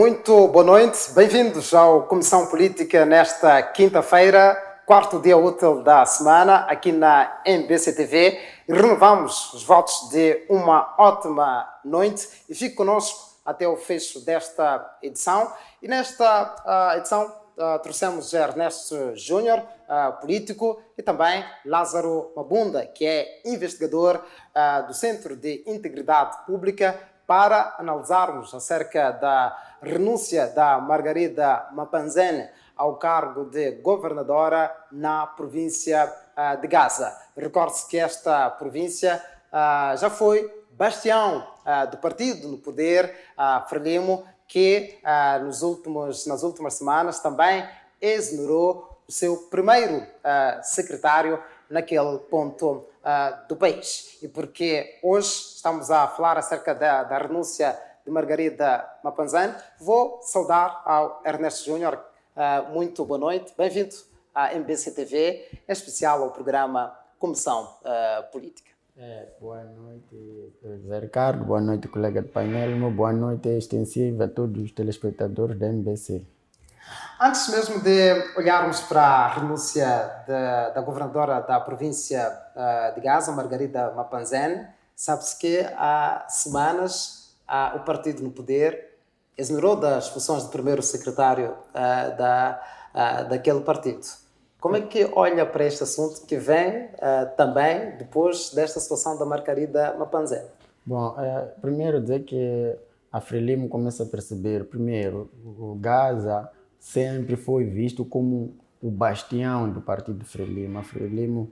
Muito boa noite, bem-vindos ao Comissão Política nesta quinta-feira, quarto dia útil da semana, aqui na MBC-TV. E renovamos os votos de uma ótima noite e fique connosco até o fecho desta edição. E nesta edição trouxemos Ernesto Júnior, político, e também Lázaro Mabunda, que é investigador do Centro de Integridade Pública, para analisarmos acerca da renúncia da Margarida Mapanzene ao cargo de governadora na província de Gaza. Recorde-se que esta província já foi bastião do partido no poder, Frelimo, que nas últimas semanas também exonerou o seu primeiro secretário naquele ponto do país. E porque hoje estamos a falar acerca da renúncia de Margarida Mapanzene, vou saudar ao Ernesto Júnior. Muito boa noite, bem-vindo à MBC-TV, em especial ao programa Comissão Política. Boa noite, José Ricardo, boa noite, colega de painel, boa noite extensiva a todos os telespectadores da MBC. Antes mesmo de olharmos para a renúncia da governadora da província de Gaza, Margarida Mapanzene, sabe-se que há semanas o partido no poder exonerou das funções de primeiro secretário daquele partido. Como é que olha para este assunto que vem também depois desta situação da Margarida Mapanzene? Bom, primeiro dizer que a Frelimo começa a perceber, primeiro, o Gaza sempre foi visto como o bastião do partido Frelimo. A Frelimo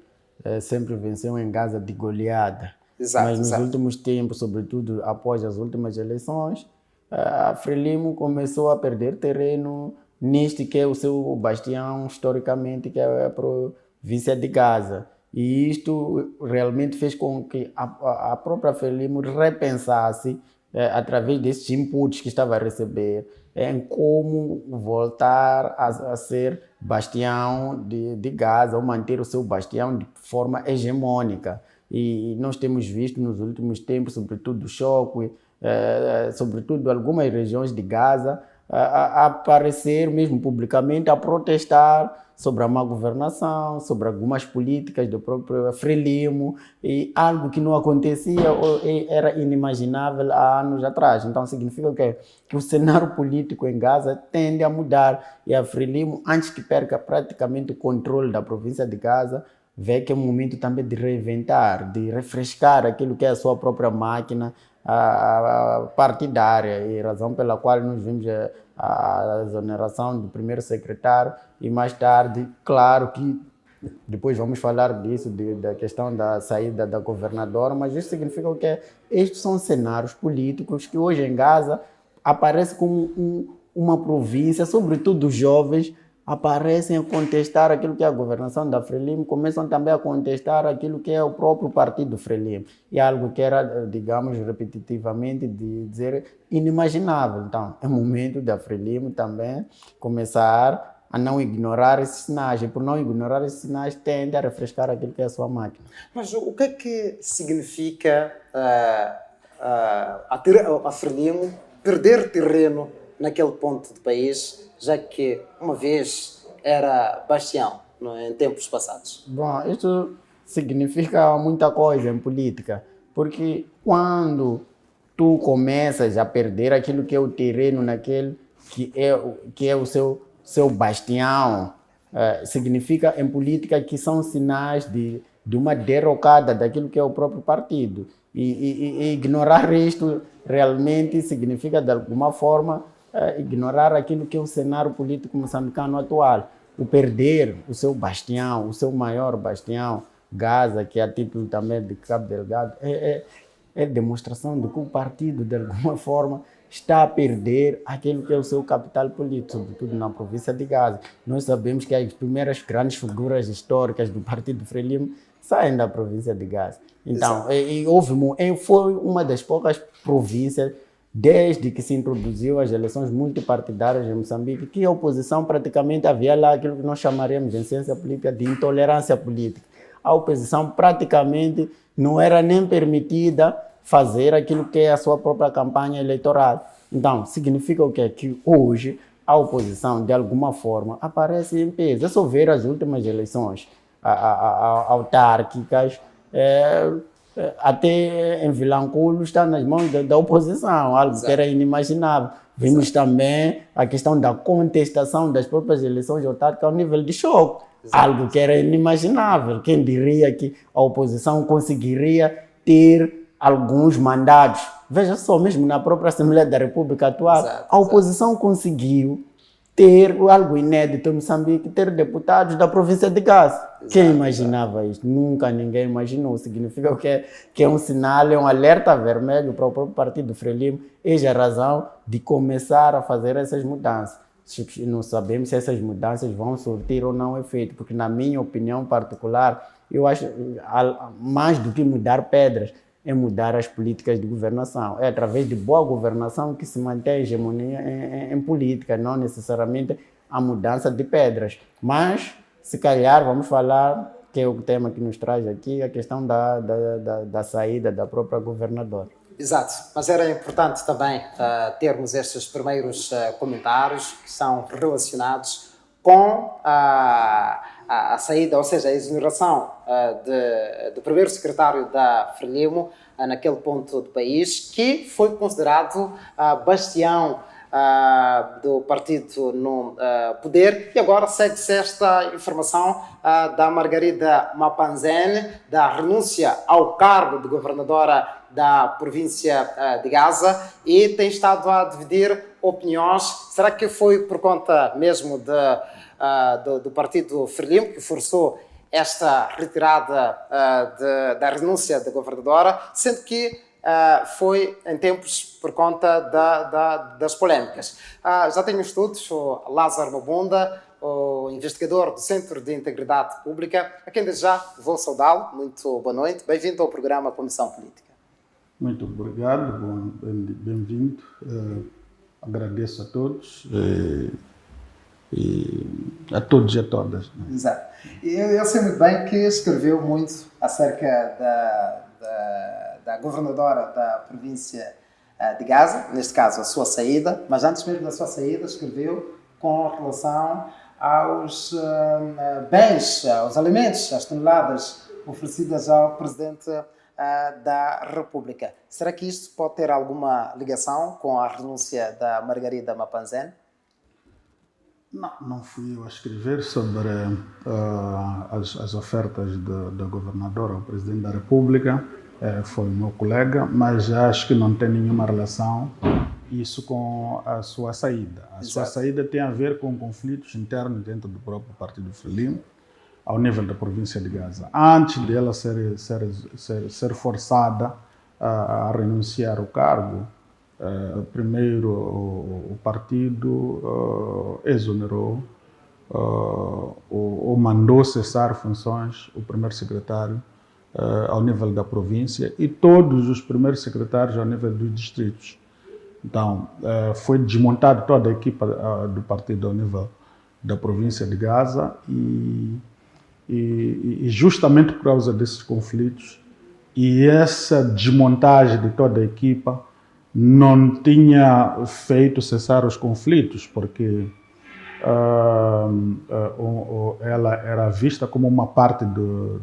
sempre venceu em Gaza de goleada. Exato, mas nos últimos tempos, sobretudo após as últimas eleições, a Frelimo começou a perder terreno neste que é o seu bastião historicamente, que é a província de Gaza. E isto realmente fez com que a própria Frelimo repensasse, através desses inputs que estava a receber, em como voltar a ser bastião de Gaza, ou manter o seu bastião de forma hegemônica. E nós temos visto nos últimos tempos, sobretudo o choque, sobretudo algumas regiões de Gaza, a aparecer mesmo publicamente, a protestar sobre a má governação, sobre algumas políticas do próprio Frelimo, e algo que não acontecia ou era inimaginável há anos atrás. Então significa que o cenário político em Gaza tende a mudar, e a Frelimo, antes que perca praticamente o controle da província de Gaza, vê que é um momento também de reinventar, de refrescar aquilo que é a sua própria máquina partidária, e razão pela qual nós vimos a exoneração do primeiro secretário, e mais tarde, claro que depois vamos falar disso, da questão da saída da governadora, mas isso significa que estes são cenários políticos que hoje em Gaza aparecem como uma província, sobretudo os jovens, aparecem a contestar aquilo que é a governação da Frelimo, começam também a contestar aquilo que é o próprio partido Frelimo. E algo que era, digamos, repetitivamente, de dizer inimaginável. Então, é momento da Frelimo também começar a não ignorar esses sinais. E por não ignorar esses sinais, tende a refrescar aquilo que é a sua máquina. Mas o que é que significa a Frelimo perder terreno naquele ponto do país, já que uma vez era bastião em tempos passados? Bom, isso significa muita coisa em política, porque quando tu começas a perder aquilo que é o terreno naquele que é o seu bastião, significa em política que são sinais de uma derrocada daquilo que é o próprio partido. E ignorar isto realmente significa, de alguma forma, ignorar aquilo que é o cenário político moçambicano atual. O perder o seu bastião, o seu maior bastião, Gaza, que é a título também de Cabo Delgado, é demonstração de que o partido, de alguma forma, está a perder aquilo que é o seu capital político, sobretudo na província de Gaza. Nós sabemos que as primeiras grandes figuras históricas do partido Frelimo saem da província de Gaza. Então, foi uma das poucas províncias, desde que se introduziu as eleições multipartidárias em Moçambique, que a oposição praticamente havia lá aquilo que nós chamaríamos em ciência política de intolerância política. A oposição praticamente não era nem permitida fazer aquilo que é a sua própria campanha eleitoral. Então, significa o quê? Que hoje a oposição, de alguma forma, aparece em peso. É só ver as últimas eleições autárquicas, até em Vilanculo está nas mãos da oposição, algo que era inimaginável. Vimos também a questão da contestação das próprias eleições autárquicas ao nível de choque, algo que era inimaginável. Quem diria que a oposição conseguiria ter alguns mandatos? Veja só, mesmo na própria Assembleia da República atual, a oposição conseguiu ter algo inédito em Moçambique, ter deputados da província de Gaza. Quem imaginava isto? Nunca ninguém imaginou. Significa que é um sinal, é um alerta vermelho para o próprio partido Frelimo. Eis a razão de começar a fazer essas mudanças. Não sabemos se essas mudanças vão surtir ou não efeito, porque na minha opinião particular, eu acho mais do que mudar pedras, é mudar as políticas de governação. É através de boa governação que se mantém a hegemonia em política, não necessariamente a mudança de pedras. Mas, se calhar, vamos falar, que é o tema que nos traz aqui, a questão da saída da própria governadora. Exato, mas era importante também termos estes primeiros comentários que são relacionados com a saída, ou seja, a exoneração do primeiro secretário da Frelimo naquele ponto do país, que foi considerado bastião do partido no poder, e agora segue-se esta informação da Margarida Mapanzene, da renúncia ao cargo de governadora da província de Gaza, e tem estado a dividir opiniões. Será que foi por conta mesmo do partido Frelimo que forçou esta retirada da renúncia da governadora, sendo que foi em tempos por conta das polémicas? Já tenho estudos, o Lázaro Mabunda, o investigador do Centro de Integridade Pública, a quem desde já vou saudá-lo. Muito boa noite, bem-vindo ao programa Comissão Política. Muito obrigado, bem-vindo. Agradeço a todos e a todos e a todas. Exato. Eu sei muito bem que escreveu muito acerca da governadora da província de Gaza, neste caso a sua saída, mas antes mesmo da sua saída escreveu com relação aos bens, aos alimentos, às toneladas oferecidas ao presidente da República. Será que isto pode ter alguma ligação com a renúncia da Margarida Mapanzene? Não fui eu a escrever sobre as ofertas da governadora ao presidente da República, foi o meu colega, mas acho que não tem nenhuma relação isso com a sua saída. A sua saída tem a ver com conflitos internos dentro do próprio partido Frelimo, ao nível da província de Gaza. Antes dela ser forçada a renunciar ao cargo, primeiro o partido exonerou ou mandou cessar funções o primeiro secretário ao nível da província e todos os primeiros secretários ao nível dos distritos. Então, foi desmontada toda a equipa do partido ao nível da província de Gaza e justamente por causa desses conflitos e essa desmontagem de toda a equipa não tinha feito cessar os conflitos, porque ela era vista como uma parte do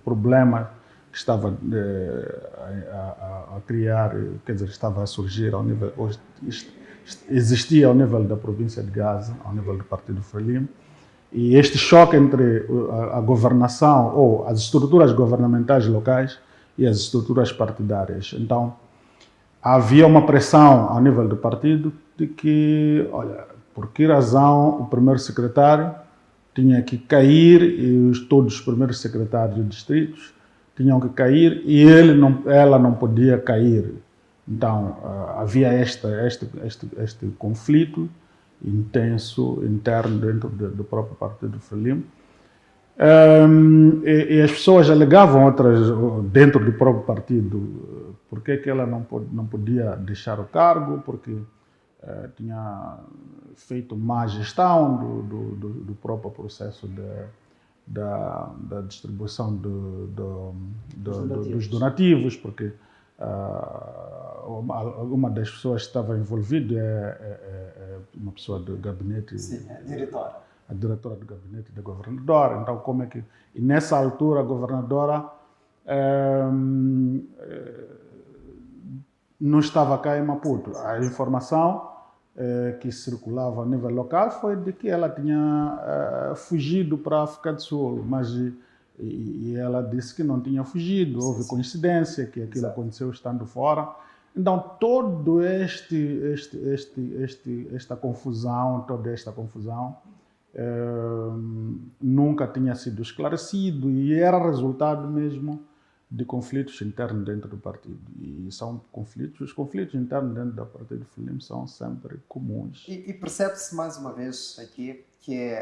problema que estava a criar, quer dizer, estava a surgir ao nível, existia ao nível da província de Gaza, ao nível do partido Frelimo. E este choque entre a governação ou as estruturas governamentais locais e as estruturas partidárias. Então, havia uma pressão ao nível do partido de que, olha, por que razão o primeiro secretário tinha que cair e todos os primeiros secretários de distritos tinham que cair e ela não podia cair. Então, havia este conflito intenso, interno dentro do próprio partido Frelimo. E as pessoas alegavam outras dentro do próprio partido porque que ela não podia deixar o cargo, porque tinha feito má gestão do próprio processo da distribuição dos donativos, porque uma das pessoas que estava envolvida é uma pessoa do gabinete. Sim, a diretora. A diretora do gabinete da governadora. Então, como é que... E nessa altura, a governadora não estava cá em Maputo. A informação que circulava a nível local foi de que ela tinha fugido para a África do Sul, mas e ela disse que não tinha fugido, houve coincidência, que aquilo aconteceu estando fora. Então, toda esta confusão, nunca tinha sido esclarecido e era resultado mesmo de conflitos internos dentro do partido. E são os conflitos internos dentro do partido Frelimo são sempre comuns. E percebe-se mais uma vez aqui que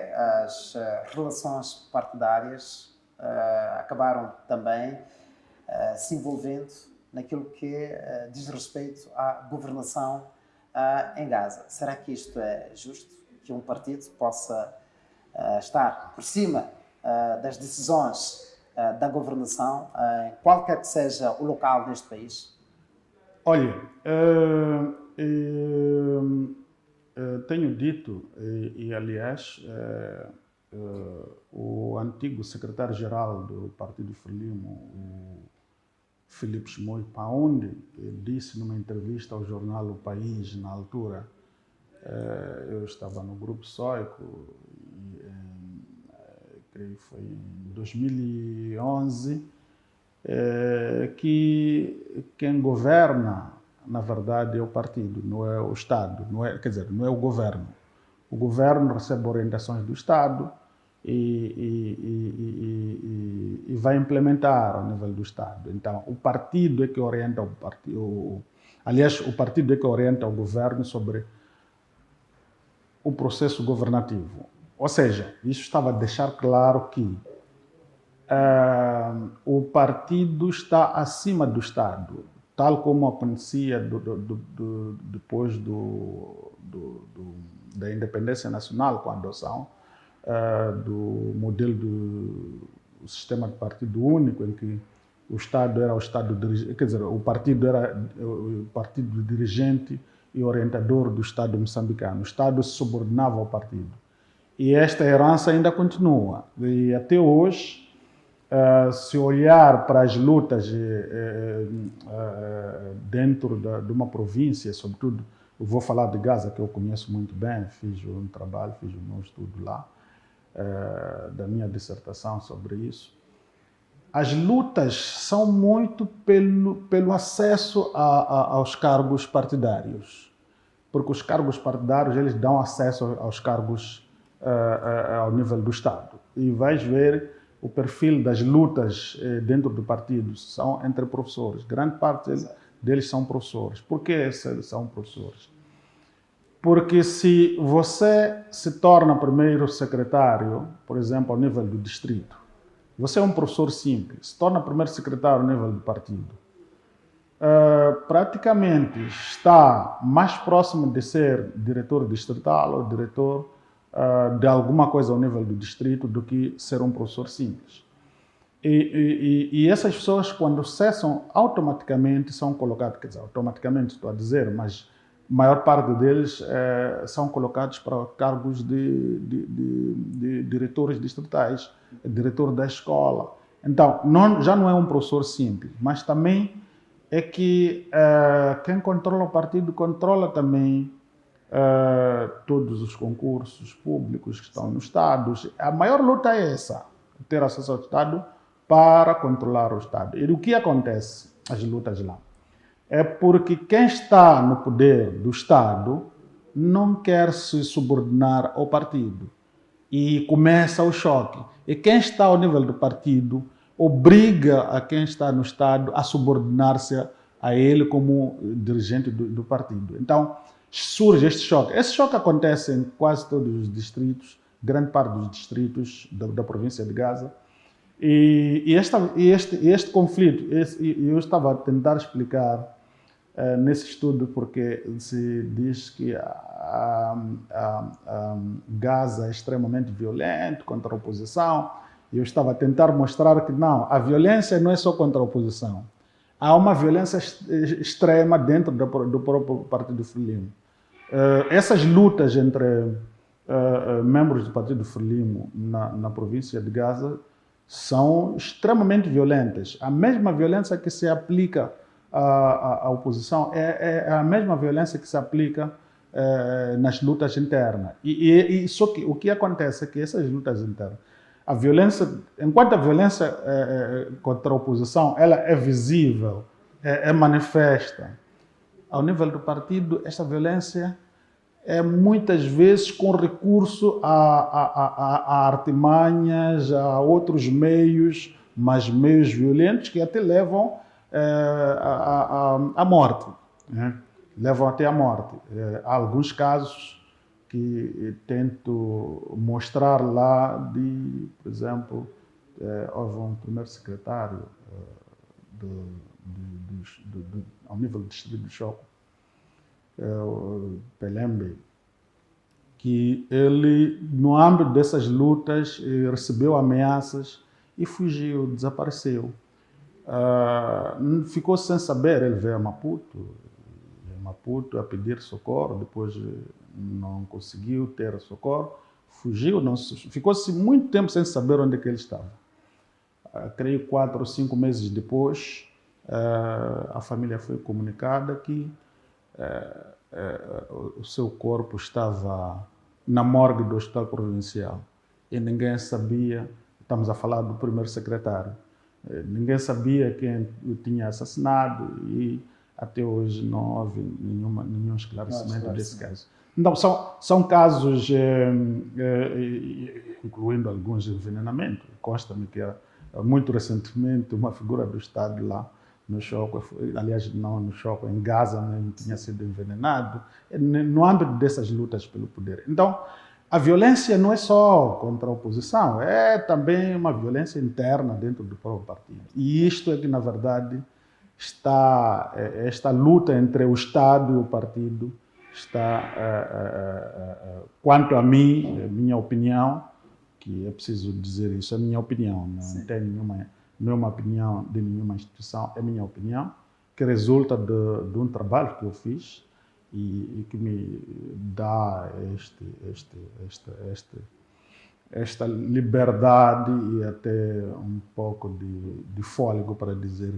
as relações partidárias acabaram também se envolvendo naquilo que diz respeito à governação em Gaza. Será que isto é justo? Que um partido possa estar por cima das decisões da governação, qualquer que seja o local deste país? Olha, tenho dito, e aliás, o antigo secretário-geral do Partido Frelimo, o Filipe Chimoio Paundi, disse numa entrevista ao jornal O País, na altura, eu estava no Grupo Sóico, creio que foi em 2011, que quem governa, na verdade, é o partido, não é o Estado, não é o governo. O governo recebe orientações do Estado e vai implementar ao nível do Estado. Então, o partido é que orienta o partido, aliás, o partido é que orienta o governo sobre o processo governativo. Ou seja, isso estava a deixar claro que o partido está acima do Estado, tal como acontecia depois da independência nacional, com a adoção do modelo do sistema de partido único, em que o Estado era o Estado, quer dizer, o partido era o partido dirigente e orientador do Estado moçambicano. O Estado se subordinava ao partido. E esta herança ainda continua. E até hoje, se olhar para as lutas dentro de uma província, sobretudo, eu vou falar de Gaza, que eu conheço muito bem, fiz um trabalho, fiz um estudo lá, da minha dissertação sobre isso. As lutas são muito pelo acesso aos cargos partidários, porque os cargos partidários eles dão acesso aos cargos ao nível do Estado. E vais ver o perfil das lutas dentro do partido são entre professores. Grande parte deles são professores. Por que são professores? Porque se você se torna primeiro secretário, por exemplo, ao nível do distrito, você é um professor simples, se torna primeiro secretário ao nível do partido, praticamente está mais próximo de ser diretor distrital ou diretor de alguma coisa ao nível do distrito do que ser um professor simples. E essas pessoas, quando cessam, automaticamente são colocados, quer dizer, automaticamente estou a dizer, mas a maior parte deles são colocados para cargos de diretores distritais, diretor da escola. Então, já não é um professor simples, mas também é que quem controla o partido controla também todos os concursos públicos que estão nos Estados. A maior luta é essa, ter acesso ao Estado para controlar o Estado. E o que acontece, as lutas lá? É porque quem está no poder do Estado não quer se subordinar ao partido. E começa o choque. E quem está ao nível do partido obriga a quem está no Estado a subordinar-se a ele como dirigente do partido. Então, surge este choque. Esse choque acontece em quase todos os distritos, grande parte dos distritos da província de Gaza. E este conflito, eu estava a tentar explicar nesse estudo, porque se diz que Gaza é extremamente violento contra a oposição. E eu estava a tentar mostrar que não, a violência não é só contra a oposição. há uma violência extrema dentro do próprio Partido Frelimo. Essas lutas entre membros do Partido Frelimo na província de Gaza são extremamente violentas. A mesma violência que se aplica à oposição é a mesma violência que se aplica nas lutas internas. Só que o que acontece é que essas lutas internas, a violência, enquanto a violência contra a oposição ela é visível, é manifesta, ao nível do partido, esta violência é muitas vezes com recurso a artimanhas, a outros meios, mas meios violentos que até levam à morte, né? Levam até à morte. Há alguns casos que tento mostrar lá por exemplo, houve um primeiro secretário ao nível do distrito de Choco, o Pelembe, que ele, no âmbito dessas lutas, recebeu ameaças e fugiu, desapareceu. Ficou sem saber, ele veio a Maputo a pedir socorro, depois não conseguiu ter socorro, fugiu, ficou-se muito tempo sem saber onde é que ele estava. Creio 4 ou 5 meses depois, a família foi comunicada que o seu corpo estava na morgue do Hospital Provincial e ninguém sabia, estamos a falar do primeiro secretário, ninguém sabia quem o tinha assassinado e até hoje não houve nenhum esclarecimento desse caso. Então, são casos, incluindo alguns envenenamentos. Consta-me que muito recentemente uma figura do Estado lá no Choco, aliás, não no Choco, em Gaza mesmo, tinha sido envenenado, no âmbito dessas lutas pelo poder. Então, a violência não é só contra a oposição, é também uma violência interna dentro do próprio partido. E isto é que, na verdade, esta luta entre o Estado e o partido está, quanto a mim, minha opinião, que é preciso dizer isso, é minha opinião, não tem nenhuma opinião de nenhuma instituição, é minha opinião, que resulta de um trabalho que eu fiz e que me dá esta liberdade e até um pouco de fôlego para dizer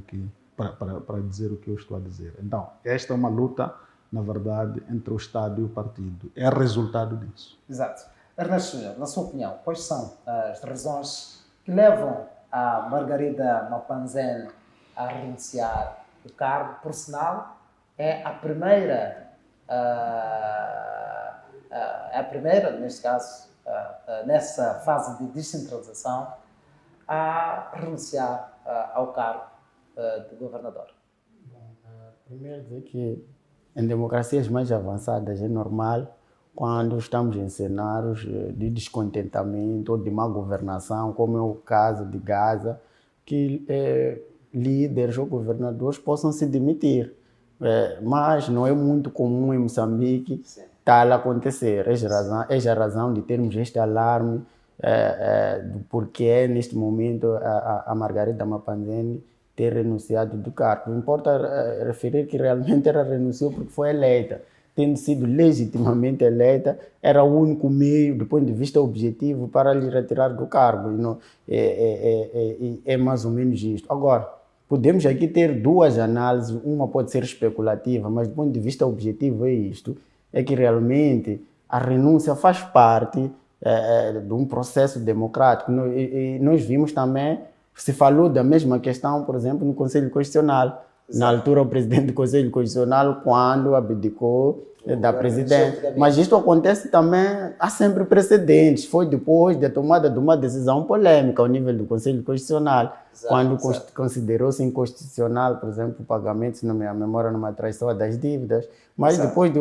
para dizer o que eu estou a dizer. Então, esta é uma luta, na verdade, entre o Estado e o partido. É resultado disso. Exato. Ernesto, na sua opinião, quais são as razões que levam a Margarida Mapanzene a renunciar do cargo? Por sinal, é a primeira, neste caso, nessa fase de descentralização, a renunciar ao cargo de governador. Primeiro dizer que em democracias mais avançadas é normal, quando estamos em cenários de descontentamento ou de má governação, como é o caso de Gaza, que líderes ou governadores possam se demitir. Mas não é muito comum em Moçambique tal acontecer. É a razão de termos este alarme do porquê, neste momento, a Margarida Mapanzene ter renunciado do cargo. Não importa referir que realmente ela renunciou porque foi eleita. Tendo sido legitimamente eleita, era o único meio, do ponto de vista objetivo, para lhe retirar do cargo. E não, é mais ou menos isto. Agora, podemos aqui ter duas análises, uma pode ser especulativa, mas do ponto de vista objetivo é isto, é que realmente a renúncia faz parte de um processo democrático. E nós vimos também, se falou da mesma questão, por exemplo, no Conselho Constitucional. Exato. Na altura, o presidente do Conselho Constitucional, quando abdicou da presidência. Mas isto acontece também, há sempre precedentes. Foi depois da tomada de uma decisão polêmica ao nível do Conselho Constitucional, quando considerou-se inconstitucional, por exemplo, o pagamento, se não me memória não me traiçoa, das dívidas. Mas depois de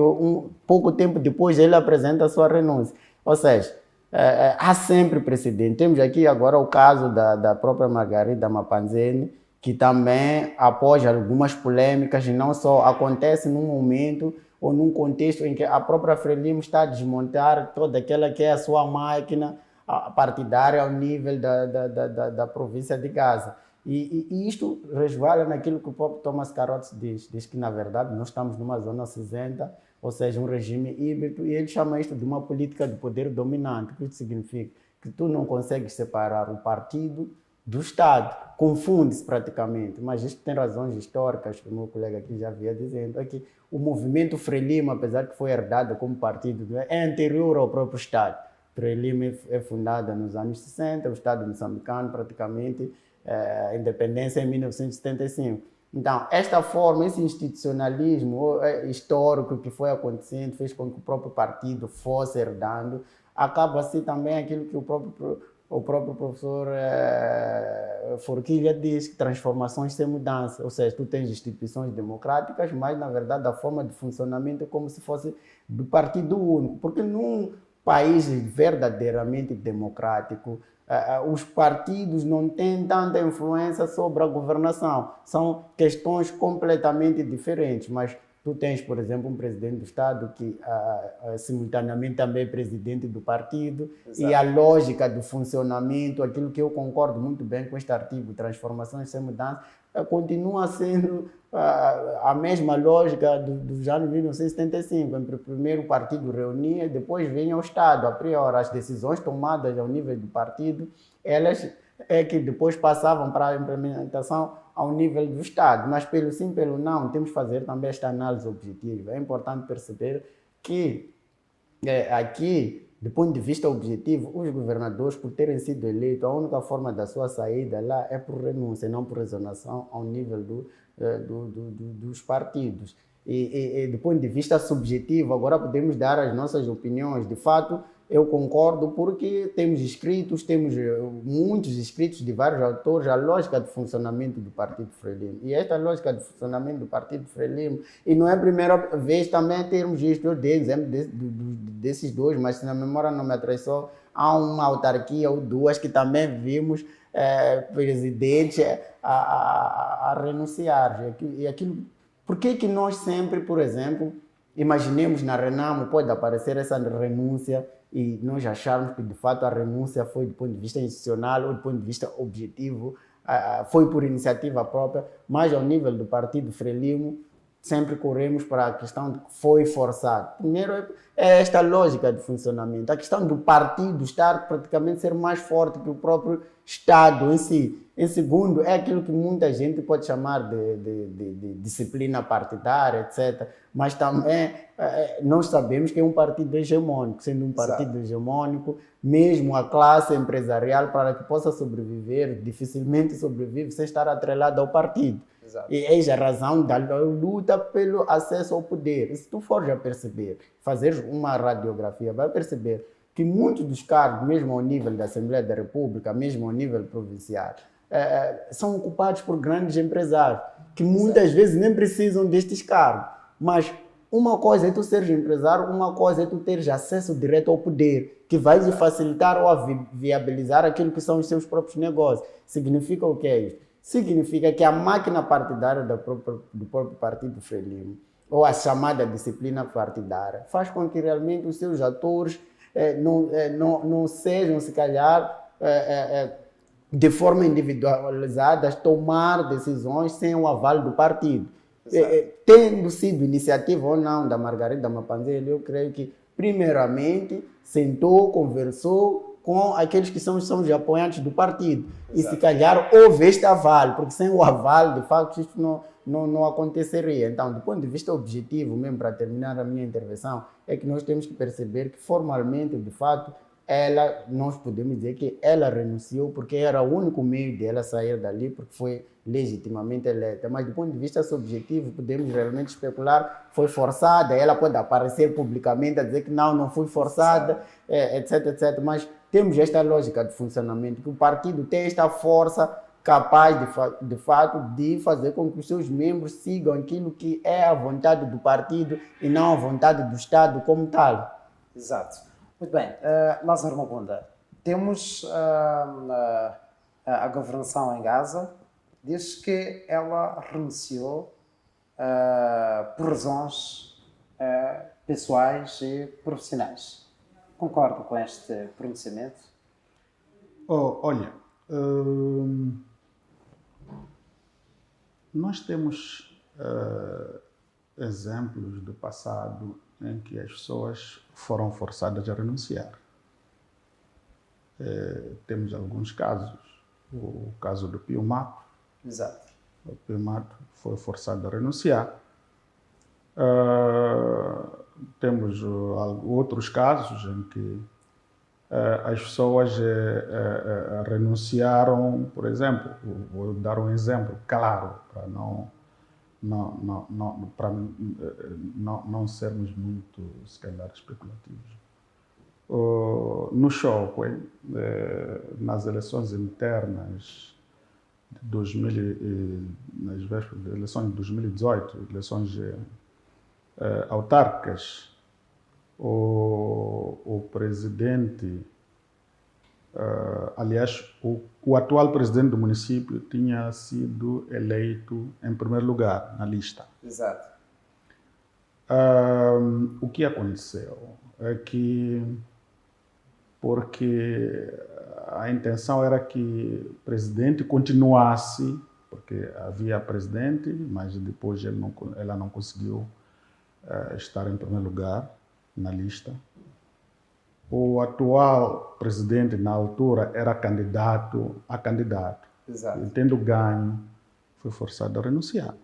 pouco tempo depois, ele apresenta a sua renúncia. Ou seja, há sempre precedente. Temos aqui agora o caso da própria Margarida Mapanzene, que também, após algumas polêmicas, não só acontece num momento ou num contexto em que a própria Frelimo está a desmontar toda aquela que é a sua máquina partidária ao nível da província de Gaza. E isto resvala naquilo que o próprio Thomas Carrots diz que, na verdade, nós estamos numa zona cinzenta, ou seja, um regime híbrido, e ele chama isto de uma política de poder dominante. O que isso significa? Que tu não consegues separar o partido do Estado, confunde-se praticamente, mas isto tem razões históricas, que o meu colega aqui já havia dizendo, é que o movimento Frelimo, apesar de que foi herdado como partido, é anterior ao próprio Estado. Frelimo é fundada nos anos 60, o Estado moçambicano praticamente, a independência em 1975. Então, esta forma, esse institucionalismo histórico que foi acontecendo, fez com que o próprio partido fosse herdando, acaba assim também aquilo que o próprio professor Forquilha diz, que transformações sem mudança, ou seja, tu tens instituições democráticas, mas na verdade a forma de funcionamento é como se fosse do partido único, porque num país verdadeiramente democrático, os partidos não têm tanta influência sobre a governação. São questões completamente diferentes, mas tu tens, por exemplo, um presidente do Estado que simultaneamente também é presidente do partido. Exato. E a lógica do funcionamento, aquilo que eu concordo muito bem com este artigo, transformações sem mudança, continua sendo a mesma lógica dos anos 1975, em que o primeiro partido reunia, depois vinha o Estado. A priori, as decisões tomadas ao nível do partido, elas é que depois passavam para a implementação ao nível do Estado. Mas pelo sim, pelo não, temos que fazer também esta análise objetiva. É importante perceber que aqui, do ponto de vista objetivo, os governadores, por terem sido eleitos, a única forma da sua saída lá é por renúncia, não por resignação ao nível dos partidos. E do ponto de vista subjetivo, agora podemos dar as nossas opiniões. De fato, eu concordo porque temos muitos escritos de vários autores, a lógica de funcionamento do Partido Frelimo. E esta lógica de funcionamento do Partido Frelimo, e não é a primeira vez também termos isto, eu dei exemplo desses dois, mas se na memória não me atraiçou, há uma autarquia ou duas que também vimos presidentes a renunciar. E aquilo, por que nós sempre, por exemplo, imaginemos na Renamo, pode aparecer essa renúncia e nós acharmos que de fato a renúncia foi do ponto de vista institucional ou do ponto de vista objetivo, foi por iniciativa própria, mas ao nível do Partido Frelimo sempre corremos para a questão de que foi forçado. Primeiro é esta lógica de funcionamento, a questão do partido estar praticamente ser mais forte que o próprio Estado em si. Em segundo, é aquilo que muita gente pode chamar de disciplina partidária, etc. Mas também nós sabemos que é um partido hegemônico. Sendo um partido hegemônico, mesmo a classe empresarial, para que possa sobreviver, dificilmente sobrevive sem estar atrelada ao partido. Exato. E eis a razão da luta pelo acesso ao poder. E se tu fores a perceber, fazer uma radiografia, vai perceber que muitos dos cargos, mesmo ao nível da Assembleia da República, mesmo ao nível provincial, são ocupados por grandes empresários, que muitas vezes nem precisam destes cargos. Mas uma coisa é tu seres empresário, uma coisa é tu teres acesso direto ao poder, que vai te facilitar ou viabilizar aquilo que são os seus próprios negócios. Significa o que é isso? Significa que a máquina partidária do próprio Partido Frelimo, ou a chamada disciplina partidária, faz com que realmente os seus atores não sejam, se calhar, de forma individualizada, tomar decisões sem o aval do partido. Tendo sido iniciativa ou não da Margarida Mapanzelli, eu creio que, primeiramente, sentou, conversou com aqueles que são os apoiantes do partido. Exato. E se calhar houve este aval, porque sem o aval, de facto, isto não aconteceria. Então, do ponto de vista objetivo, mesmo para terminar a minha intervenção, é que nós temos que perceber que formalmente, de fato, nós podemos dizer que ela renunciou porque era o único meio de ela sair dali, porque foi legitimamente eleita. Mas do ponto de vista subjetivo, podemos realmente especular, foi forçada, ela pode aparecer publicamente a dizer que não foi forçada, etc, etc. Mas temos esta lógica de funcionamento, que o partido tem esta força capaz, de fato, de fazer com que os seus membros sigam aquilo que é a vontade do partido e não a vontade do Estado como tal. Exato. Muito bem. Lázaro Mabunda, temos a governação em Gaza, diz que ela renunciou por razões pessoais e profissionais. Concordo com este pronunciamento? Olha, Nós temos exemplos do passado em que as pessoas foram forçadas a renunciar. Temos alguns casos. O caso do Pio Mato. Exato. O Pio Mato foi forçado a renunciar. Temos outros casos em que as pessoas renunciaram, por exemplo, vou dar um exemplo claro, para não sermos muito, se calhar, especulativos. No Chocwe, nas eleições internas nas vésperas das eleições de 2018, eleições autárquicas, o presidente, aliás, o atual presidente do município tinha sido eleito em primeiro lugar na lista. Exato. O que aconteceu é que, porque a intenção era que o presidente continuasse, porque havia presidente, mas depois ela não conseguiu estar em primeiro lugar na lista. O atual presidente, na altura, era candidato a candidato. Exato. E, tendo ganho, foi forçado a renunciar.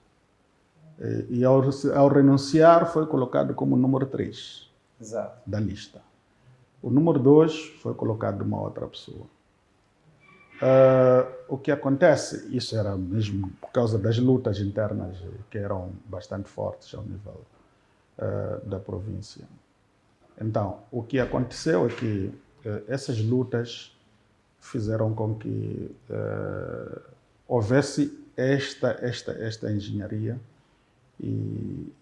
E ao renunciar, foi colocado como número 3 Exato. da lista. O número 2 foi colocado de uma outra pessoa. O que acontece, isso era mesmo por causa das lutas internas que eram bastante fortes ao nível da província. Então, o que aconteceu é que essas lutas fizeram com que houvesse esta engenharia e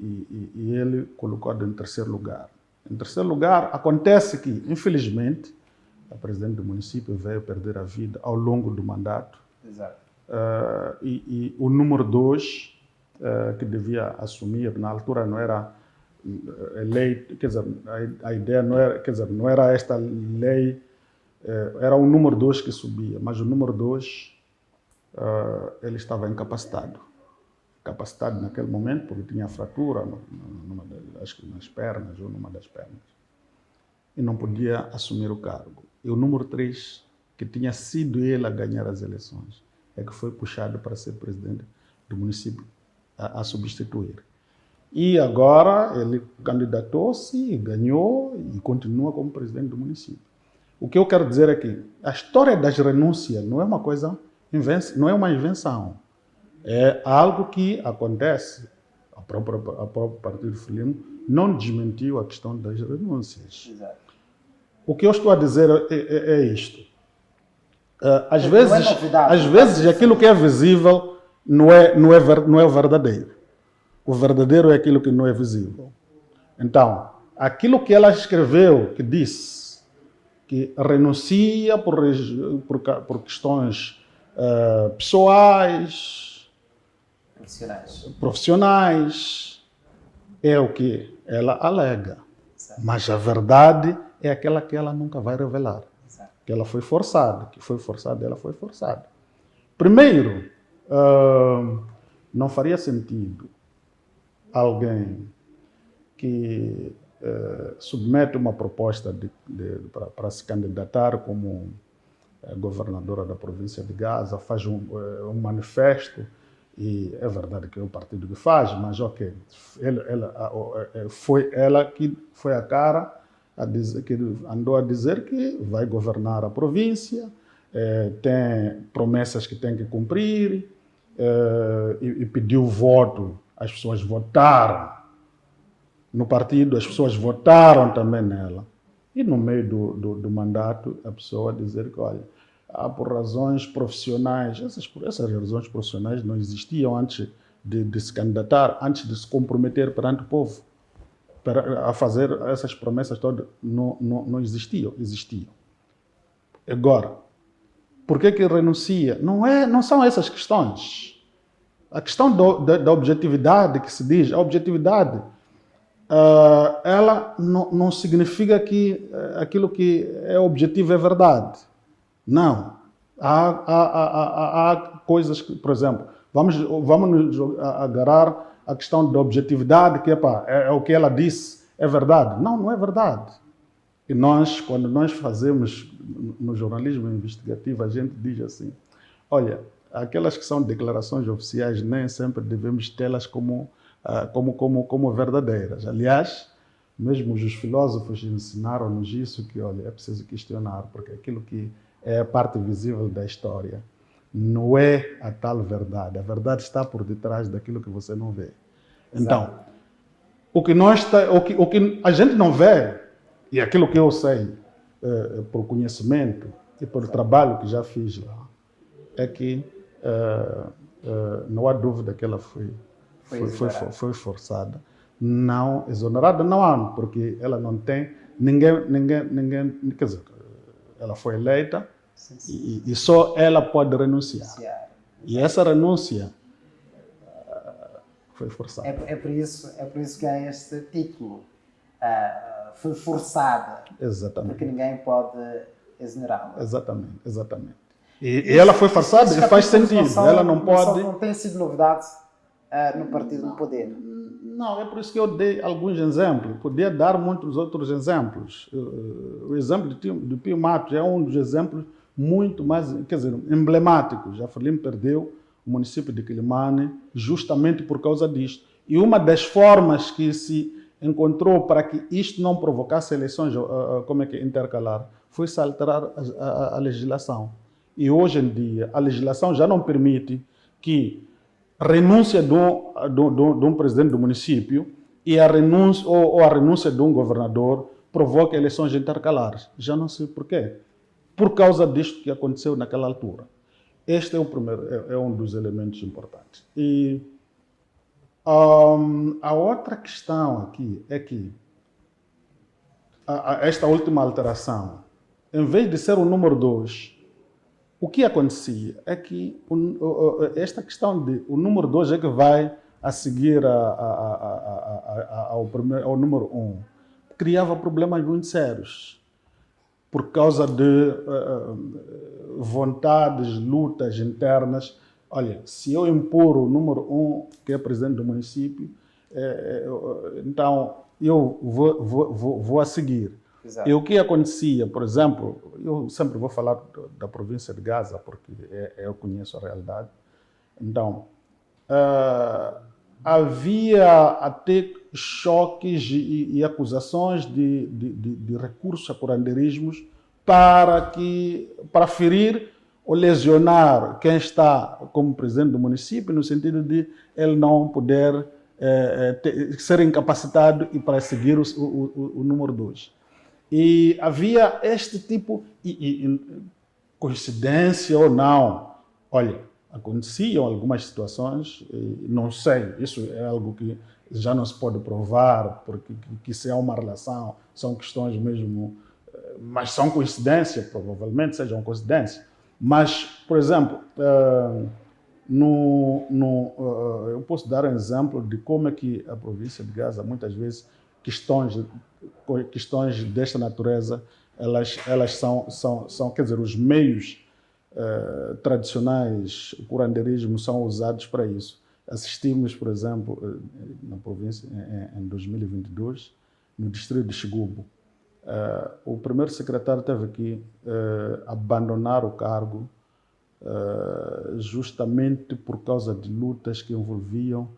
ele colocou em terceiro lugar. Em terceiro lugar, acontece que, infelizmente, a presidente do município veio perder a vida ao longo do mandato. Exato. E o número 2, que devia assumir, na altura não era eleito, quer dizer, a ideia não era, quer dizer, não era esta lei, era o número 2 que subia, mas o número 2, ele estava incapacitado naquele momento, porque tinha fratura acho que nas pernas ou numa das pernas, e não podia assumir o cargo. E o número 3, que tinha sido ele a ganhar as eleições, é que foi puxado para ser presidente do município a substituir. E agora ele candidatou-se, ganhou e continua como presidente do município. O que eu quero dizer é que a história das renúncias não é uma coisa, não é uma invenção. É algo que acontece. A própria Partido Frelimo não desmentiu a questão das renúncias. Exato. O que eu estou a dizer é isto. Às vezes aquilo que é visível não é verdadeiro. O verdadeiro é aquilo que não é visível. Então, aquilo que ela escreveu, que disse que renuncia por questões pessoais, profissionais, é o que ela alega. Exato. Mas a verdade é aquela que ela nunca vai revelar. Exato. Que ela foi forçada, ela foi forçada. Primeiro, não faria sentido alguém que submete uma proposta para se candidatar como governadora da província de Gaza, faz um manifesto, e é verdade que é o partido que faz, mas ok, foi ela que foi a cara que andou a dizer que vai governar a província, tem promessas que tem que cumprir, e pediu voto. As pessoas votaram no partido, as pessoas votaram também nela. E no meio do mandato, a pessoa dizer que, olha, por razões profissionais, essas razões profissionais não existiam antes de se candidatar, antes de se comprometer perante o povo a fazer essas promessas todas, não existiam. Agora, por que renuncia? Não são essas questões. A questão da objetividade que se diz, a objetividade, ela não significa que aquilo que é objetivo é verdade. Não. Há coisas que, por exemplo, Vamos nos agarrar à questão da objetividade, que é o que ela disse, é verdade. Não, não é verdade. E nós, quando nós fazemos no jornalismo investigativo, a gente diz assim, olha, aquelas que são declarações oficiais nem sempre devemos tê-las como verdadeiras. Aliás, mesmo os filósofos ensinaram-nos isso, que olha, é preciso questionar, porque aquilo que é a parte visível da história não é a tal verdade. A verdade está por detrás daquilo que você não vê. Então, o que a gente não vê, e aquilo que eu sei por conhecimento e por trabalho que já fiz lá, é que não há dúvida que ela foi forçada. Não exonerada, não há, porque ela não tem ninguém, quer dizer, ela foi eleita e só ela pode renunciar. E essa renúncia foi forçada. É por isso que há este título. Foi forçada. Exatamente. Porque ninguém pode exonerá-la. Exatamente. E ela foi forçada e faz sentido. Ela não pode... Não tem sido novidade no partido no poder. Não, é por isso que eu dei alguns exemplos. Podia dar muitos outros exemplos. O exemplo do Pio Matos é um dos exemplos muito mais, quer dizer, emblemáticos. A Frelimo perdeu o município de Quilimane justamente por causa disto. E uma das formas que se encontrou para que isto não provocasse eleições intercalar foi se alterar a legislação. E hoje em dia a legislação já não permite que a renúncia de um presidente do município e a renúncia de um governador provoque eleições intercalares. Já não sei porquê. Por causa disto que aconteceu naquela altura. Este é um dos elementos importantes. E a outra questão aqui é que esta última alteração, em vez de ser o número 2, o que acontecia é que esta questão de o número 2 é que vai a seguir ao número 1, criava problemas muito sérios por causa de vontades, lutas internas. Olha, se eu impor o número 1, que é presidente do município, então eu vou a seguir. Exato. E o que acontecia, por exemplo, eu sempre vou falar da província de Gaza, porque eu conheço a realidade. Então, havia até choques e acusações de recursos a curandeirismos para ferir ou lesionar quem está como presidente do município, no sentido de ele não poder ser incapacitado e para seguir o número 2. E havia este tipo, coincidência ou não, olha, aconteciam algumas situações, não sei, isso é algo que já não se pode provar, porque que se há uma relação, são questões mesmo, mas são coincidências, provavelmente sejam coincidências. Mas, por exemplo, eu posso dar um exemplo de como é que a província de Gaza, muitas vezes, questões desta natureza, elas são, quer dizer, os meios tradicionais, o curandeirismo, são usados para isso. Assistimos, por exemplo, na província, em 2022, no distrito de Xigubo, o primeiro secretário teve que abandonar o cargo justamente por causa de lutas que envolviam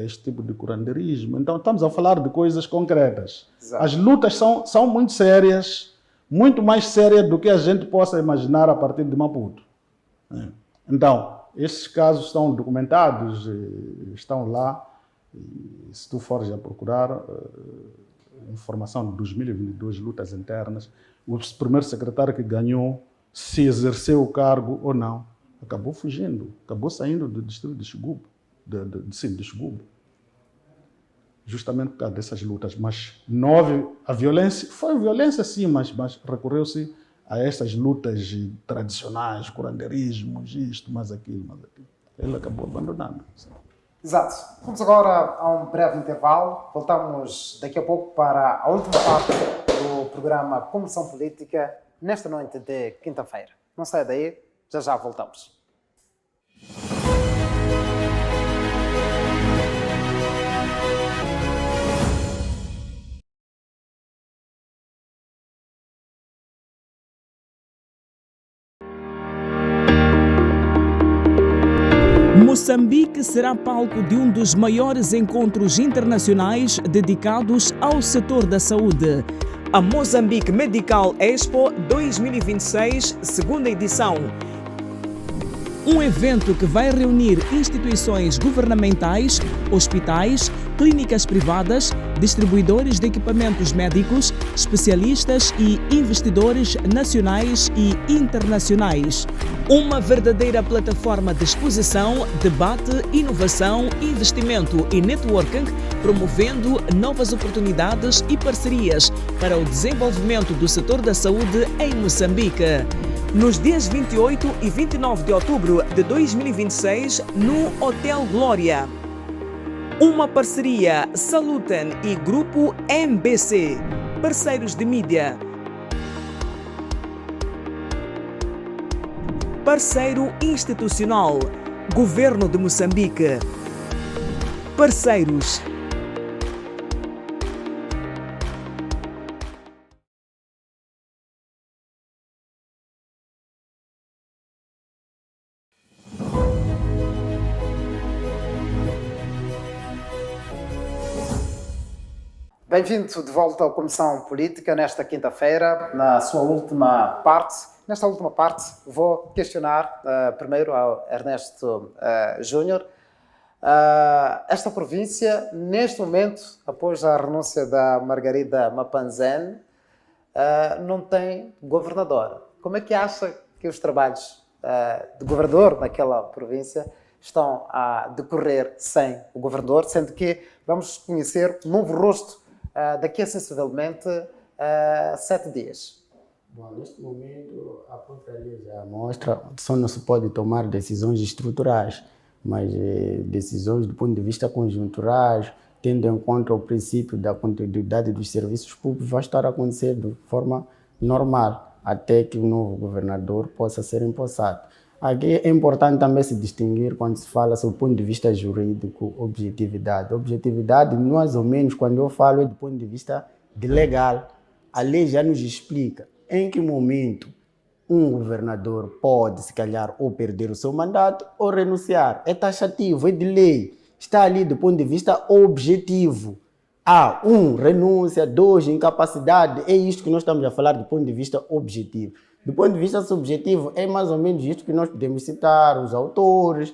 este tipo de curandeirismo. Então, estamos a falar de coisas concretas. Exato. As lutas são muito sérias, muito mais sérias do que a gente possa imaginar a partir de Maputo. Então, esses casos estão documentados, estão lá. E se tu fores a procurar informação de 2022, lutas internas, o primeiro secretário que ganhou, se exerceu o cargo ou não, acabou fugindo, acabou saindo do distrito de Xigubo. De Xigubo, justamente por causa dessas lutas. Mas não houve a violência, foi violência sim, mas recorreu-se a estas lutas tradicionais, curandeirismos, isto, mais aquilo. Ele acabou abandonando. Sim. Exato. Vamos agora a um breve intervalo. Voltamos daqui a pouco para a última parte do programa Comissão Política, nesta noite de quinta-feira. Não saia daí, já voltamos. Moçambique será palco de um dos maiores encontros internacionais dedicados ao setor da saúde. A Mozambique Medical Expo 2026, segunda edição. Um evento que vai reunir instituições governamentais, hospitais, clínicas privadas, distribuidores de equipamentos médicos, especialistas e investidores nacionais e internacionais. Uma verdadeira plataforma de exposição, debate, inovação, investimento e networking, promovendo novas oportunidades e parcerias para o desenvolvimento do setor da saúde em Moçambique. Nos dias 28 e 29 de outubro de 2026, no Hotel Glória. Uma parceria Saluten e Grupo MBC, parceiros de mídia. Parceiro institucional, Governo de Moçambique. Parceiros. Bem-vindo de volta à Comissão Política nesta quinta-feira, na sua última parte. Nesta última parte, vou questionar primeiro ao Ernesto Júnior. Esta província, neste momento, após a renúncia da Margarida Mapanzene, não tem governador. Como é que acha que os trabalhos de governador naquela província estão a decorrer sem o governador, sendo que vamos conhecer um novo rosto daqui a sensivelmente 7 dias? Bom, neste momento a própria lei já mostra, só não se pode tomar decisões estruturais, mas decisões do ponto de vista conjunturais, tendo em conta o princípio da continuidade dos serviços públicos, vai estar a acontecer de forma normal, até que o novo governador possa ser empossado. Aqui é importante também se distinguir quando se fala sobre o ponto de vista jurídico, objetividade. Objetividade, mais ou menos, quando eu falo, é do ponto de vista de legal. A lei já nos explica em que momento um governador pode, se calhar, ou perder o seu mandato ou renunciar. É taxativo, é de lei. Está ali do ponto de vista objetivo. 1, renúncia, 2, incapacidade. É isto que nós estamos a falar do ponto de vista objetivo. Do ponto de vista subjetivo, é mais ou menos isto que nós podemos citar, os autores,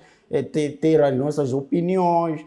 ter as nossas opiniões,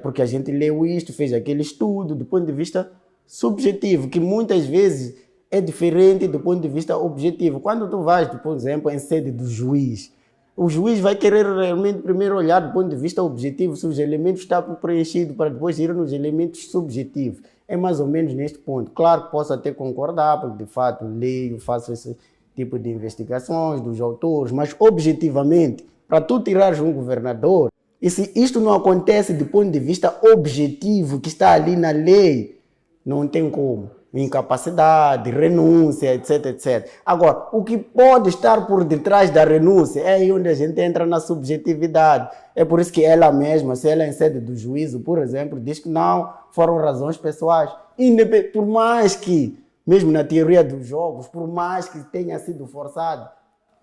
porque a gente leu isto, fez aquele estudo, do ponto de vista subjetivo, que muitas vezes é diferente do ponto de vista objetivo. Quando tu vais, por exemplo, em sede do juiz, o juiz vai querer realmente primeiro olhar do ponto de vista objetivo se os elementos estão preenchidos para depois ir nos elementos subjetivos. É mais ou menos neste ponto. Claro que posso até concordar, porque de fato leio, faço esse tipo de investigações dos autores, mas objetivamente, para tu tirares um governador, e se isto não acontece do ponto de vista objetivo que está ali na lei, não tem como. Incapacidade, renúncia, etc, etc. Agora, o que pode estar por detrás da renúncia é aí onde a gente entra na subjetividade. É por isso que ela mesma, se ela em sede do juízo, por exemplo, diz que não foram razões pessoais. Por mais que, mesmo na teoria dos jogos, por mais que tenha sido forçado,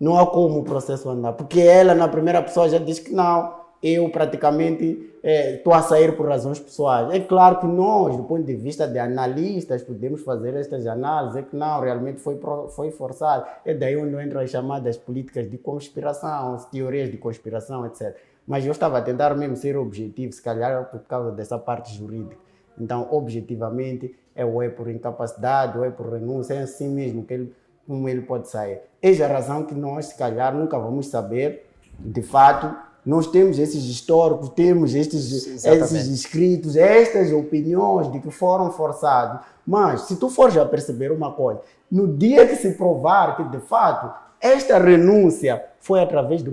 não há como o processo andar. Porque ela, na primeira pessoa, já diz que não. Eu praticamente estou a sair por razões pessoais. É claro que nós, do ponto de vista de analistas, podemos fazer estas análises, é que não, realmente foi forçado. É daí onde entram as chamadas políticas de conspiração, as teorias de conspiração, etc. Mas eu estava a tentar mesmo ser objetivo, se calhar por causa dessa parte jurídica. Então, objetivamente, ou é por incapacidade, ou é por renúncia, é assim mesmo como ele pode sair. Eis a razão que nós, se calhar, nunca vamos saber, de fato. Nós temos esses históricos, temos esses escritos, estas opiniões de que foram forçados. Mas, se tu for já perceber uma coisa, no dia que se provar que, de fato, esta renúncia foi através de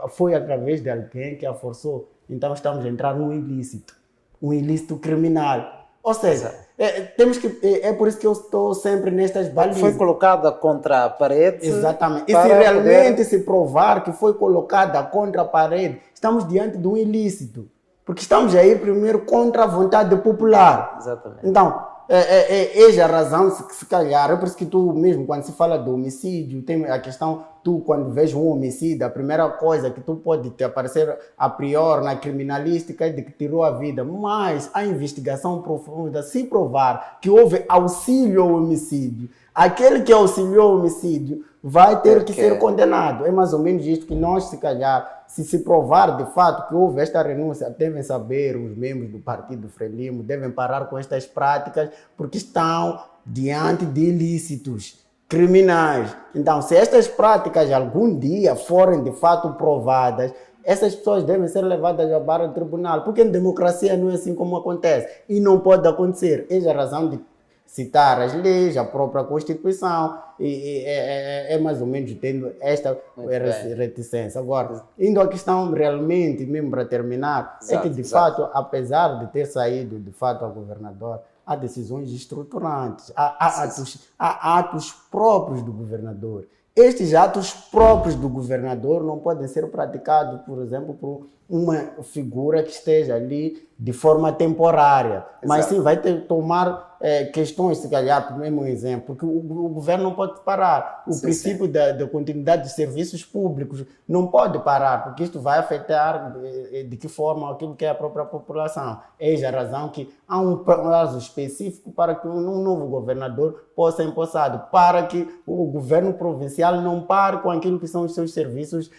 foi através de alguém que a forçou, então estamos a entrar num ilícito, um ilícito criminal. Ou seja, é por isso que eu estou sempre nestas balizas. Foi colocada contra a parede. Exatamente. E se realmente se provar que foi colocada contra a parede, estamos diante de um ilícito. Porque estamos a ir primeiro contra a vontade popular. Exatamente. Então, é a razão, se calhar, é por isso que tu mesmo, quando se fala do homicídio, tem a questão tu quando vês um homicídio, a primeira coisa que tu pode te aparecer a priori na criminalística é de que tirou a vida, mas a investigação profunda, se provar que houve auxílio ao homicídio, aquele que auxiliou o homicídio vai ter que ser condenado. É mais ou menos isto que nós, se calhar, se provar de fato que houve esta renúncia, devem saber os membros do Partido Frelimo, devem parar com estas práticas, porque estão diante de ilícitos criminais. Então, se estas práticas algum dia forem de fato provadas, essas pessoas devem ser levadas para o tribunal, porque em democracia não é assim como acontece. E não pode acontecer. Eis a razão de citar as leis, a própria Constituição, e é mais ou menos tendo esta reticência. Agora, indo à questão realmente, mesmo para terminar, é que de fato, apesar de ter saído de fato a governador, há decisões estruturantes, há atos próprios do governador. Estes atos próprios do governador não podem ser praticados, por exemplo, por uma figura que esteja ali de forma temporária, mas sim vai ter que tomar questões, se calhar, por mesmo exemplo, porque o governo não pode parar. O princípio da continuidade de serviços públicos não pode parar, porque isto vai afetar de que forma aquilo que é a própria população. Eis a razão que há um prazo específico para que um novo governador possa ser empossado, para que o governo provincial não pare com aquilo que são os seus serviços,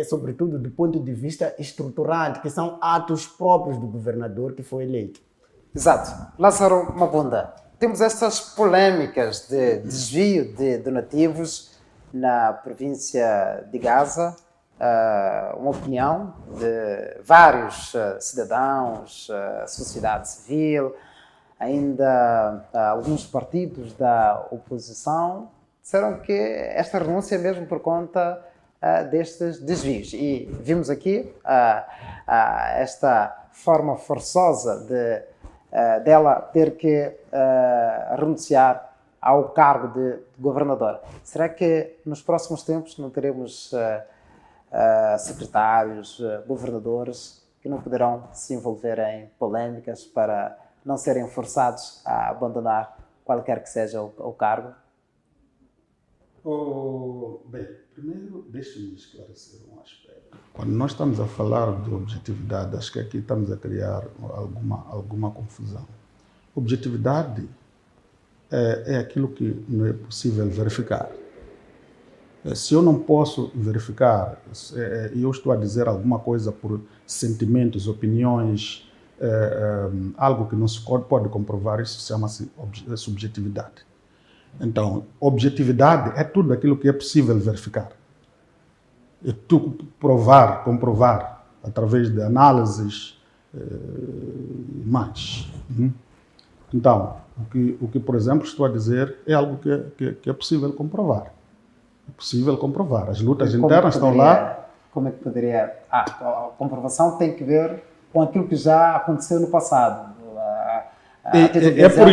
sobretudo do ponto de vista estruturante, que são atos próprios do governador que foi eleito. Exato. Lázaro Mabunda, temos estas polêmicas de desvio de donativos na província de Gaza, uma opinião de vários cidadãos, sociedade civil, ainda alguns partidos da oposição disseram que esta renúncia é mesmo por conta destes desvios. E vimos aqui esta forma forçosa dela ter que renunciar ao cargo de governador. Será que nos próximos tempos não teremos secretários, governadores que não poderão se envolver em polémicas para não serem forçados a abandonar qualquer que seja o cargo? Bem, primeiro deixe-me esclarecer um aspecto. Quando nós estamos a falar de objetividade, acho que aqui estamos a criar alguma confusão. Objetividade é aquilo que não é possível verificar. Se eu não posso verificar, e eu estou a dizer alguma coisa por sentimentos, opiniões, algo que não se pode comprovar, isso chama-se subjetividade. Então, objetividade é tudo aquilo que é possível verificar. É tu comprovar, através de análises mais. Então, o que, por exemplo, estou a dizer é algo que é possível comprovar. É possível comprovar. As lutas internas estão lá. Como é que poderia... a comprovação tem que ver com aquilo que já aconteceu no passado. É por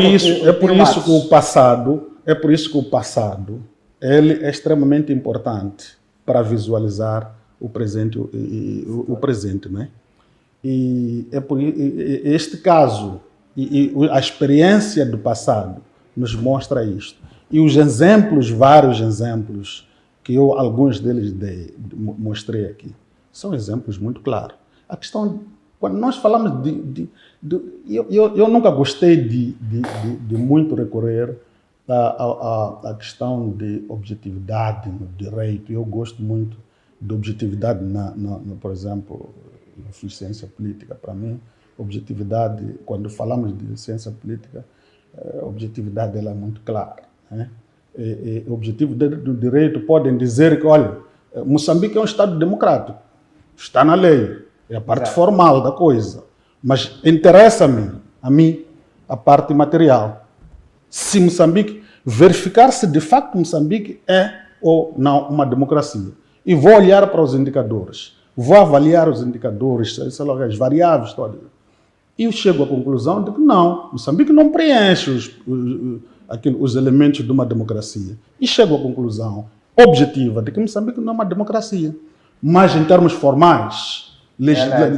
isso que o passado ele é extremamente importante para visualizar o presente, o presente, né? E é por este caso e a experiência do passado nos mostra isto. E os exemplos, vários exemplos que eu alguns deles mostrei aqui, são exemplos muito claros. A questão, quando nós falamos eu nunca gostei de muito recorrer à questão de objetividade no direito. Eu gosto muito de objetividade, por exemplo, na ciência política. Para mim, objetividade, quando falamos de ciência política, a objetividade ela é muito clara, né? O objetivo do direito podem dizer que, olha, Moçambique é um Estado democrático, está na lei, é a parte formal da coisa. Mas interessa-me, a mim, a parte material. Se Moçambique, verificar se de facto Moçambique é ou não uma democracia. E vou olhar para os indicadores, vou avaliar os indicadores, as variáveis todas. E eu chego à conclusão de que não, Moçambique não preenche os elementos de uma democracia. E chego à conclusão objetiva de que Moçambique não é uma democracia. Mas em termos formais,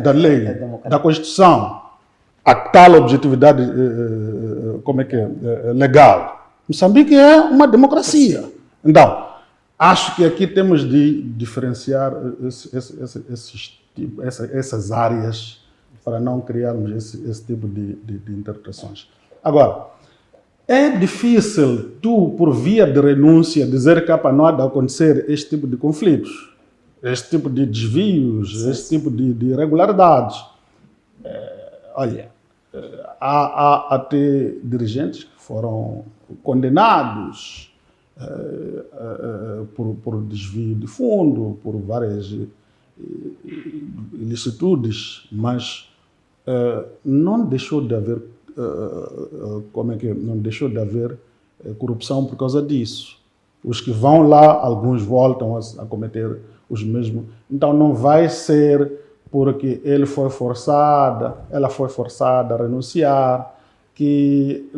da lei, da Constituição, a tal objetividade legal. Moçambique é uma democracia. Então, Acho que aqui temos de diferenciar essas áreas para não criarmos esse tipo de interpretações. Agora, é difícil tu, por via de renúncia, dizer que não há de acontecer este tipo de conflitos, este tipo de desvios, este tipo de irregularidades. Olha, há até dirigentes que foram condenados por desvio de fundo, por várias ilicitudes, mas não deixou de haver não deixou de haver corrupção por causa disso. Os que vão lá, alguns voltam a cometer os mesmos. Então não vai ser porque ela foi forçada a renunciar, que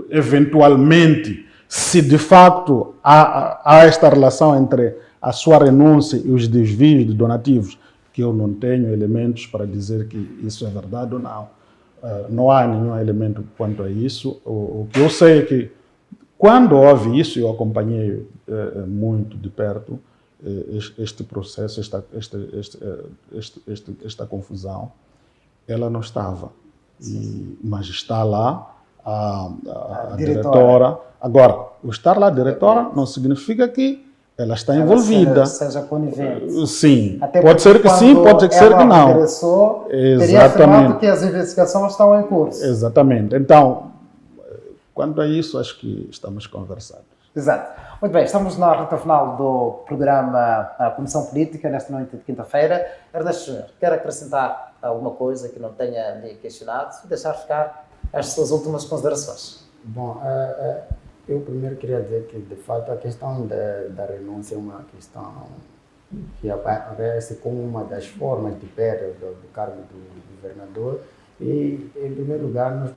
eventualmente, se de facto há esta relação entre a sua renúncia e os desvios de donativos, que eu não tenho elementos para dizer que isso é verdade ou não. Não há nenhum elemento quanto a isso. O que eu sei é que, quando houve isso, eu acompanhei muito de perto este processo, esta confusão. Ela não estava, mas está lá a diretora. Agora, o estar lá a diretora não significa que ela está envolvida. Seja conivente. Sim. Até pode ser que sim, pode ser que não. Teria afirmado que as investigações estão em curso. Exatamente. Então, quanto a isso, acho que estamos conversando. Exato. Muito bem, estamos na reta final do programa A Comissão Política, nesta noite de quinta-feira. Ernesto Júnior, quer acrescentar alguma coisa que não tenha lhe questionado e deixar ficar as suas últimas considerações? Bom, eu primeiro queria dizer que, de fato, a questão da renúncia é uma questão que aparece como uma das formas de perda do cargo do governador. E, em primeiro lugar,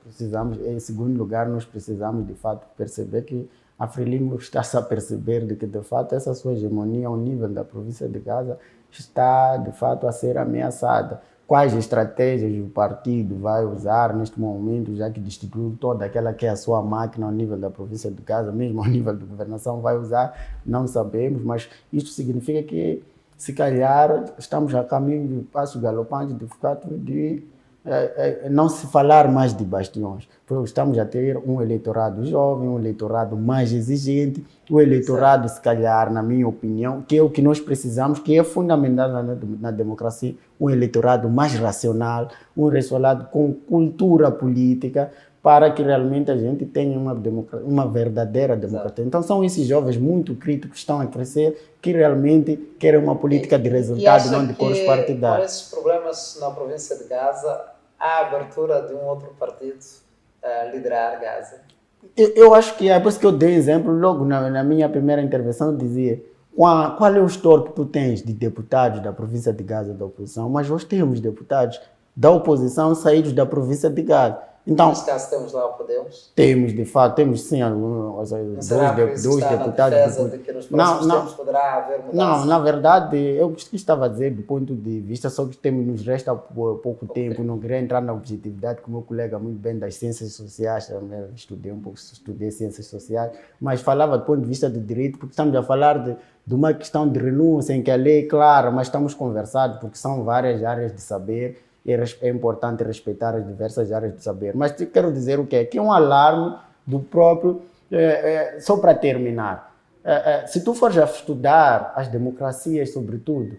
em segundo lugar, nós precisamos, de fato, perceber que a Frelimo está-se a perceber de que, de fato, essa sua hegemonia ao nível da província de Gaza está, de fato, a ser ameaçada. Quais estratégias o partido vai usar neste momento, já que destituiu toda aquela que é a sua máquina ao nível da província de Gaza, mesmo ao nível da governação, vai usar, não sabemos, mas isto significa que, se calhar, estamos a caminho de passo galopante, de fato, de não se falar mais de bastiões, porque estamos a ter um eleitorado jovem, um eleitorado mais exigente, o eleitorado, se calhar, na minha opinião, que é o que nós precisamos, que é fundamental na democracia, um eleitorado mais racional, um eleitorado com cultura política, para que realmente a gente tenha uma verdadeira democracia. Então são esses jovens muito críticos que estão a crescer, que realmente querem uma política de resultado, não de cores partidários. Com esses problemas na província de Gaza, há a abertura de um outro partido a liderar Gaza? Eu acho que é, por isso que eu dei exemplo, logo na minha primeira intervenção, eu dizia qual é o histórico que tu tens de deputados da província de Gaza da oposição, mas nós temos deputados da oposição saídos da província de Gaza. Então, nesse caso temos lá o Podemos? Temos, de fato, temos sim dois deputados. De que nos próximos tempos poderá haver mudança? Não, na verdade, eu estava a dizer do ponto de vista, só que nos resta pouco tempo, não queria entrar na objetividade, como o meu colega muito bem das ciências sociais, também estudei ciências sociais, mas falava do ponto de vista do direito, porque estamos a falar de uma questão de renúncia, em que a lei é clara, mas estamos conversados, porque são várias áreas de saber, e é importante respeitar as diversas áreas de saber. Mas quero dizer o quê? Que é um alarme do próprio... só para terminar, se tu fores a estudar as democracias, sobretudo,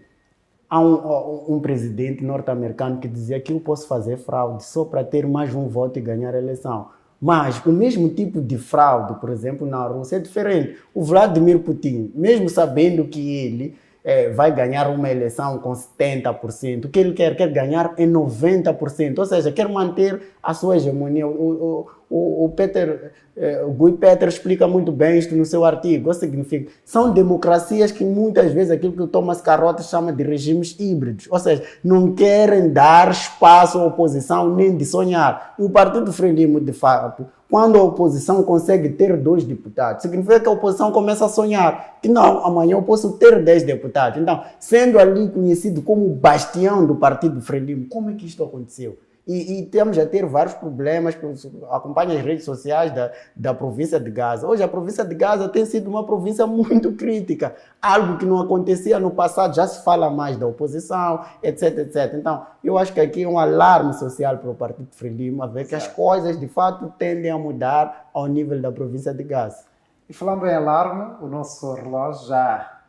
há um presidente norte-americano que dizia que eu posso fazer fraude só para ter mais um voto e ganhar a eleição. Mas o mesmo tipo de fraude, por exemplo, na Rússia é diferente. O Vladimir Putin, mesmo sabendo que ele vai ganhar uma eleição com 70%. O que ele quer ganhar é 90%, ou seja, quer manter a sua hegemonia. O Guy Peter explica muito bem isto no seu artigo. O que significa? São democracias que muitas vezes aquilo que o Thomas Carrotta chama de regimes híbridos, ou seja, não querem dar espaço à oposição nem de sonhar. E o Partido Frelimo, de fato, quando a oposição consegue ter 2 deputados, significa que a oposição começa a sonhar que não, amanhã eu posso ter 10 deputados. Então, sendo ali conhecido como bastião do Partido Frelimo, como é que isto aconteceu? E temos a ter vários problemas, acompanha as redes sociais da província de Gaza. Hoje a província de Gaza tem sido uma província muito crítica, algo que não acontecia no passado, já se fala mais da oposição, etc, etc. Então, eu acho que aqui é um alarme social para o Partido Frelimo, a ver que as coisas de fato tendem a mudar ao nível da província de Gaza. E falando em alarme, o nosso relógio já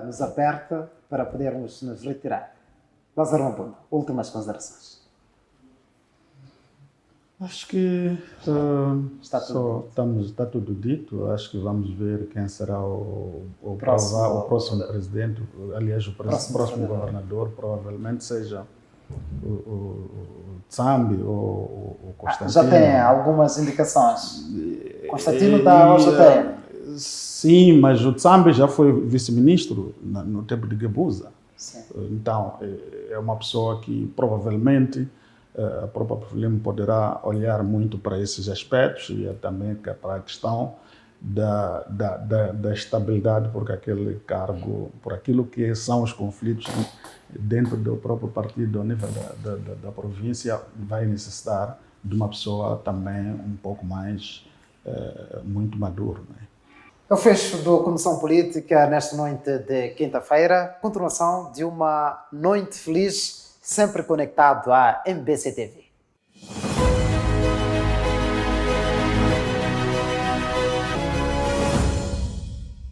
nos aperta para podermos nos retirar. Lázaro Mapunda, últimas considerações. Acho que Está tudo dito. Acho que vamos ver quem será o próximo presidente. Aliás, o próximo governador provavelmente seja o Tsambi ou o Constantino. Já tem algumas indicações. Constantino está ao JTM. Sim, mas o Tsambi já foi vice-ministro no tempo de Gebuza. Sim. Então, é uma pessoa que provavelmente a própria Frelimo poderá olhar muito para esses aspectos e também para a questão da estabilidade, porque aquele cargo, por aquilo que são os conflitos dentro do próprio partido, ao nível da província, vai necessitar de uma pessoa também um pouco mais, muito madura, né? É o fecho do Comissão Política nesta noite de quinta-feira. Continuação de uma noite feliz, sempre conectado à MBC TV.